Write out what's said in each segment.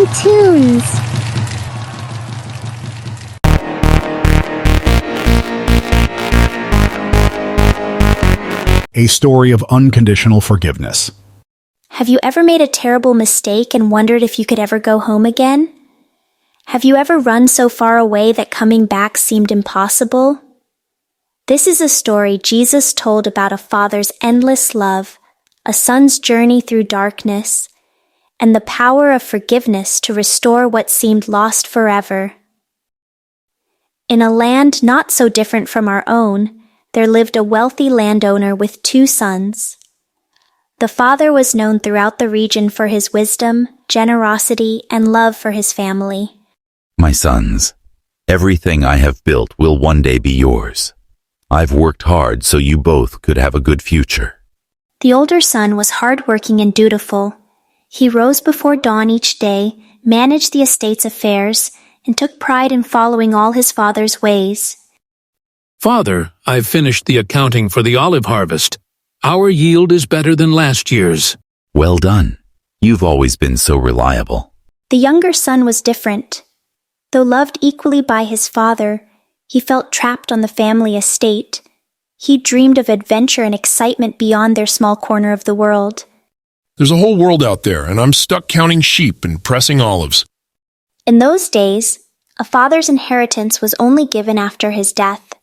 Looney Tunes. A story of unconditional forgiveness. Have you ever made a terrible mistake and wondered if you could ever go home again? Have you ever run so far away that coming back seemed impossible? This is a story Jesus told about a father's endless love, a son's journey through darkness, and the power of forgiveness to restore what seemed lost forever. In a land not so different from our own, there lived a wealthy landowner with 2 sons. The father was known throughout the region for his wisdom, generosity, and love for his family. My sons, everything I have built will one day be yours. I've worked hard so you both could have a good future. The older son was hardworking and dutiful. He rose before dawn each day, managed the estate's affairs, and took pride in following all his father's ways. Father, I've finished the accounting for the olive harvest. Our yield is better than last year's. Well done. You've always been so reliable. The younger son was different. Though loved equally by his father, he felt trapped on the family estate. He dreamed of adventure and excitement beyond their small corner of the world. There's a whole world out there, and I'm stuck counting sheep and pressing olives. In those days, a father's inheritance was only given after his death.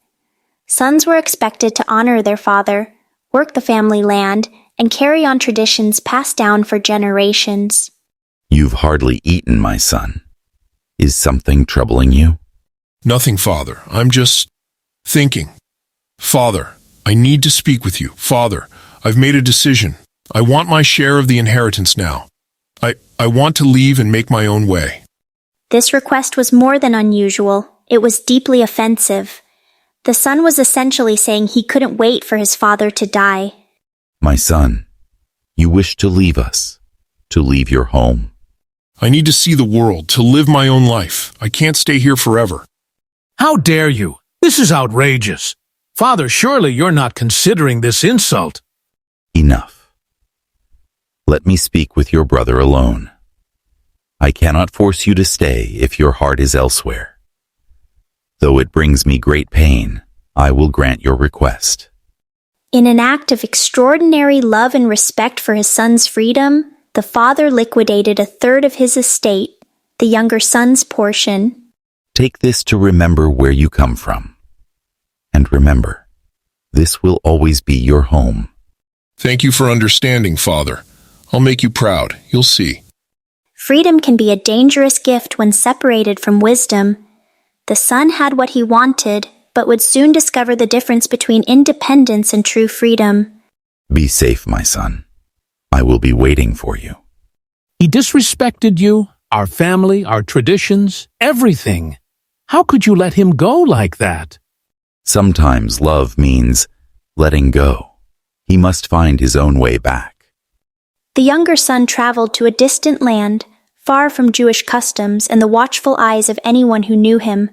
Sons were expected to honor their father, work the family land, and carry on traditions passed down for generations. You've hardly eaten, my son. Is something troubling you? Nothing, Father. I'm just thinking. Father, I need to speak with you. Father, I've made a decision. I want my share of the inheritance now. I want to leave and make my own way. This request was more than unusual. It was deeply offensive. The son was essentially saying he couldn't wait for his father to die. My son, you wish to leave us, to leave your home. I need to see the world, to live my own life. I can't stay here forever. How dare you? This is outrageous. Father, surely you're not considering this insult. Enough. Let me speak with your brother alone. I cannot force you to stay if your heart is elsewhere. Though it brings me great pain, I will grant your request. In an act of extraordinary love and respect for his son's freedom, the father liquidated 1/3 of his estate, the younger son's portion. Take this to remember where you come from. And remember, this will always be your home. Thank you for understanding, Father. I'll make you proud. You'll see. Freedom can be a dangerous gift when separated from wisdom. The son had what he wanted, but would soon discover the difference between independence and true freedom. Be safe, my son. I will be waiting for you. He disrespected you, our family, our traditions, everything. How could you let him go like that? Sometimes love means letting go. He must find his own way back. The younger son traveled to a distant land, far from Jewish customs and the watchful eyes of anyone who knew him.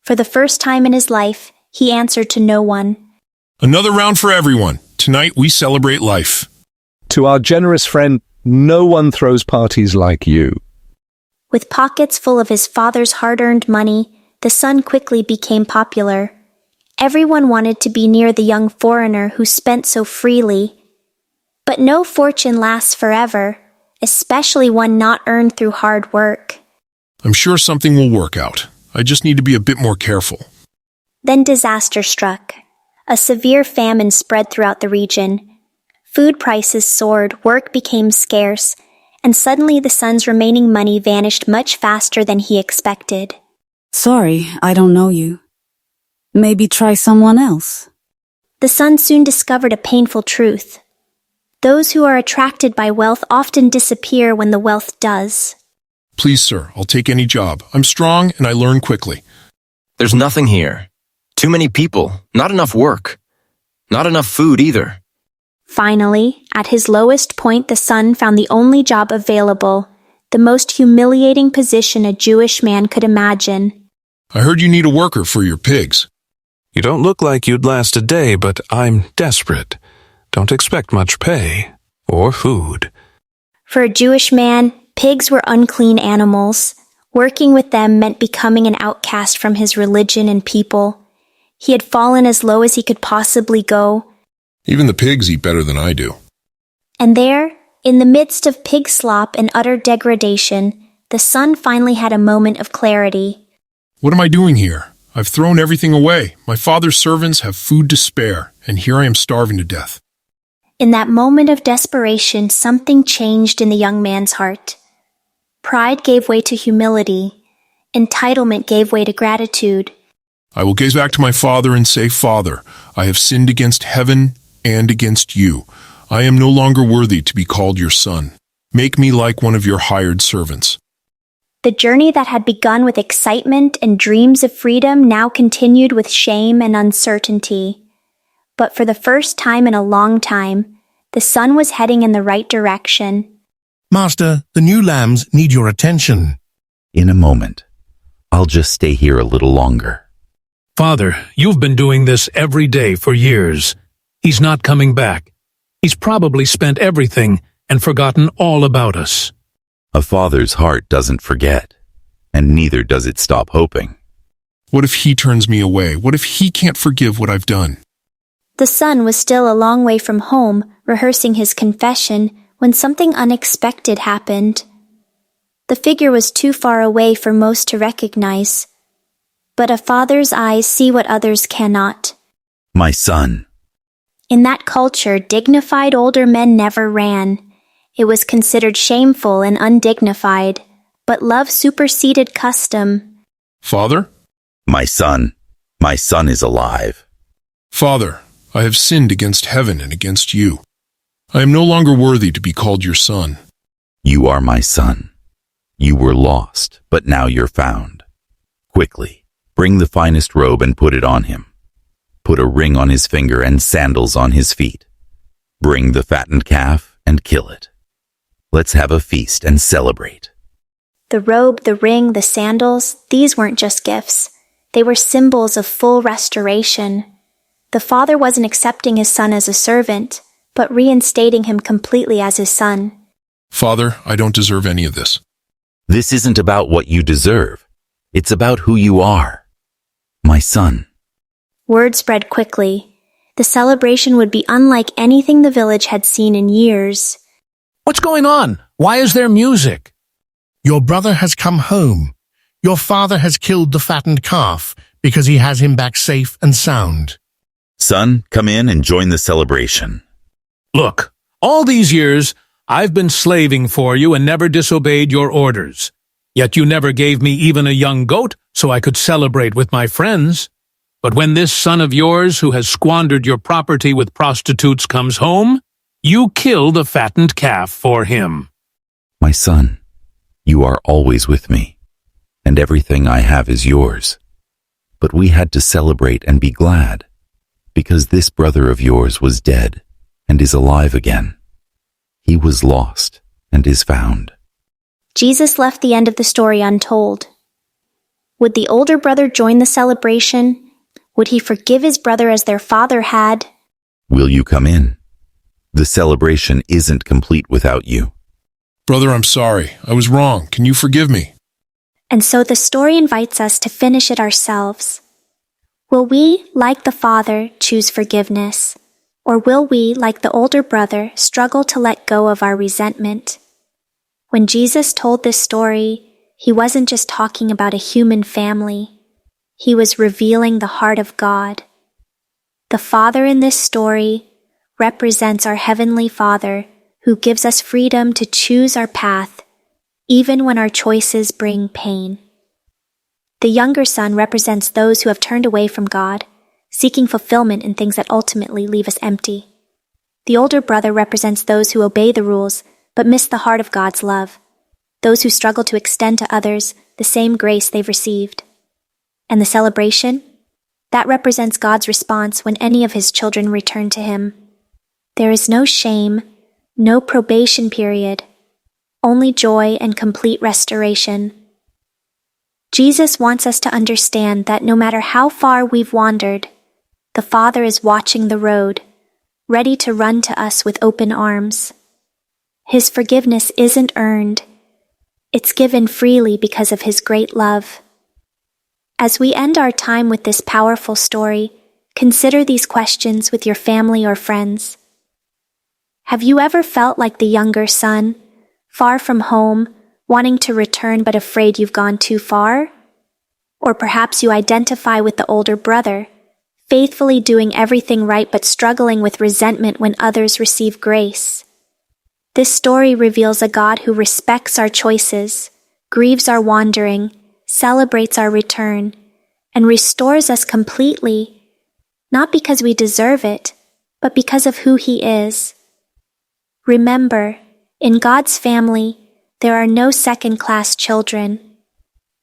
For the first time in his life, he answered to no one. Another round for everyone. Tonight we celebrate life. To our generous friend, no one throws parties like you. With pockets full of his father's hard-earned money, the son quickly became popular. Everyone wanted to be near the young foreigner who spent so freely. But no fortune lasts forever, especially one not earned through hard work. I'm sure something will work out. I just need to be a bit more careful. Then disaster struck. A severe famine spread throughout the region. Food prices soared, work became scarce, and suddenly the son's remaining money vanished much faster than he expected. Sorry, I don't know you. Maybe try someone else. The son soon discovered a painful truth. Those who are attracted by wealth often disappear when the wealth does. Please, sir, I'll take any job. I'm strong and I learn quickly. There's nothing here. Too many people, not enough work. Not enough food either. Finally, at his lowest point, the son found the only job available, the most humiliating position a Jewish man could imagine. I heard you need a worker for your pigs. You don't look like you'd last a day, but I'm desperate. Don't expect much pay or food. For a Jewish man, Pigs were unclean animals. Working with them meant becoming an outcast from his religion and people. He had fallen as low as he could possibly go. Even the pigs eat better than I do. And there, in the midst of pig slop and utter degradation, the son finally had a moment of clarity. What am I doing here? I've thrown everything away. My father's servants have food to spare, and here I am starving to death. In that moment of desperation, something changed in the young man's heart. Pride gave way to humility. Entitlement gave way to gratitude. I will gaze back to my father and say, Father, I have sinned against heaven and against you. I am no longer worthy to be called your son. Make me like one of your hired servants. The journey that had begun with excitement and dreams of freedom now continued with shame and uncertainty. But for the first time in a long time, the son was heading in the right direction. Master, the new lambs need your attention. In a moment. I'll just stay here a little longer. Father, you've been doing this every day for years. He's not coming back. He's probably spent everything and forgotten all about us. A father's heart doesn't forget, and neither does it stop hoping. What if he turns me away? What if he can't forgive what I've done? The son was still a long way from home, rehearsing his confession, when something unexpected happened. The figure was too far away for most to recognize. But a father's eyes see what others cannot. My son. In that culture, dignified older men never ran. It was considered shameful and undignified, but love superseded custom. Father? My son is alive. Father, I have sinned against heaven and against you. I am no longer worthy to be called your son. You are my son. You were lost, but now you're found. Quickly, bring the finest robe and put it on him. Put a ring on his finger and sandals on his feet. Bring the fattened calf and kill it. Let's have a feast and celebrate. The robe, the ring, the sandals, these weren't just gifts. They were symbols of full restoration. The father wasn't accepting his son as a servant, but reinstating him completely as his son. Father, I don't deserve any of this. This isn't about what you deserve. It's about who you are. My son. Word spread quickly. The celebration would be unlike anything the village had seen in years. What's going on? Why is there music? Your brother has come home. Your father has killed the fattened calf because he has him back safe and sound. Son, come in and join the celebration. Look, all these years, I've been slaving for you and never disobeyed your orders. Yet you never gave me even a young goat so I could celebrate with my friends. But when this son of yours who has squandered your property with prostitutes comes home, you kill the fattened calf for him. My son, you are always with me, and everything I have is yours. But we had to celebrate and be glad, because this brother of yours was dead and is alive again. He was lost and is found. Jesus left the end of the story untold. Would the older brother join the celebration? Would he forgive his brother as their father had? Will you come in? The celebration isn't complete without you. Brother, I'm sorry. I was wrong. Can you forgive me? And so the story invites us to finish it ourselves. Will we, like the father, choose forgiveness? Or will we, like the older brother, struggle to let go of our resentment? When Jesus told this story, he wasn't just talking about a human family. He was revealing the heart of God. The Father in this story represents our Heavenly Father, who gives us freedom to choose our path, even when our choices bring pain. The younger son represents those who have turned away from God, seeking fulfillment in things that ultimately leave us empty. The older brother represents those who obey the rules, but miss the heart of God's love, those who struggle to extend to others the same grace they've received. And the celebration? That represents God's response when any of his children return to him. There is no shame, no probation period, only joy and complete restoration. Jesus wants us to understand that no matter how far we've wandered, the Father is watching the road, ready to run to us with open arms. His forgiveness isn't earned, It's given freely because of His great love. As we end our time with this powerful story, consider these questions with your family or friends. Have you ever felt like the younger son, far from home, wanting to return but afraid you've gone too far? Or perhaps you identify with the older brother, faithfully doing everything right but struggling with resentment when others receive grace. This story reveals a God who respects our choices, grieves our wandering, celebrates our return, and restores us completely, not because we deserve it, but because of who He is. Remember, in God's family, there are no second-class children.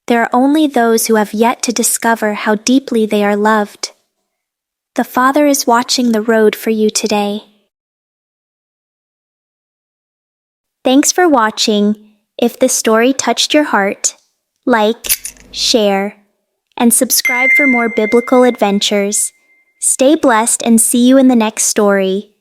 There are only those who have yet to discover how deeply they are loved. The Father is watching the road for you today. Thanks for watching. If the story touched your heart, like, share, and subscribe for more biblical adventures. Stay blessed and see you in the next story.